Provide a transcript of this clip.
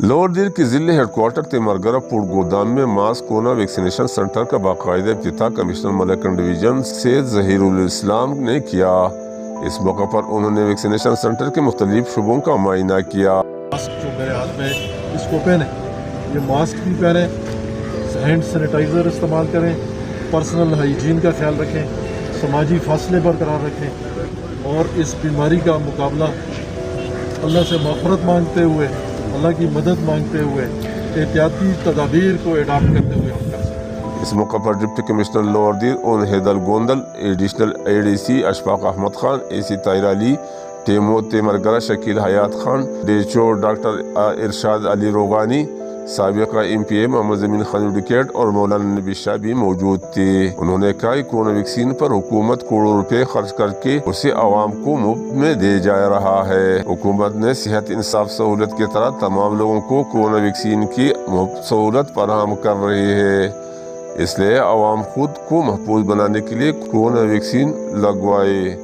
Lower دیر کے ضلع head quarter تیمرگرہ پور گودام میں ماس کورونا ویکسینیشن سینٹر کا باقاعدہ افتتاح کمشنر ملیکن ڈویژن سید ظہیر الاسلام نے کیا۔ اس موقع پر انہوں نے ویکسینیشن سینٹر کے مختلف شعبوں کا معائنہ کیا۔ ماسک جو میرے ہاتھ میں اس کو پہنیں، یہ ماسک بھی پہنیں، ہینڈ سینیٹائزر استعمال کریں، پرسنل ہائیجین کا خیال رکھیں، سماجی فاصلے برقرار رکھیں اور اس بیماری کا مقابلہ اللہ سے مغفرت مانگتے ہوئے، اللہ کی مدد مانگتے ہوئے، احتیاطی تدابیر کو اڈاپٹ کرتے ہوئے ہم کر سکیں۔ اس موقع پر deputy commissioner Lower Dir Aun Haider Gondal, additional A D C Ashfaq Ahmed Khan, A C Tahir Ali, TMO Timergara Shakeel Hayat Khan, D H O doctor Irshad Ali Roghani, سابقہ ایم پی اے محمد زمین خان ایڈوکیٹ اور مولانا نبی شاہ بھی موجود تھے۔ انہوں نے کہا کہ کورونا ویکسین پر حکومت کروڑوں روپے خرچ کر کے اسے عوام کو مفت میں دے جا رہا ہے۔ حکومت نے صحت انصاف سہولت کی طرح تمام لوگوں کو کورونا ویکسین کی مفت سہولت فراہم کر رہی ہے، اس لیے عوام خود کو محفوظ بنانے کے لیے کورونا ویکسین لگوائے۔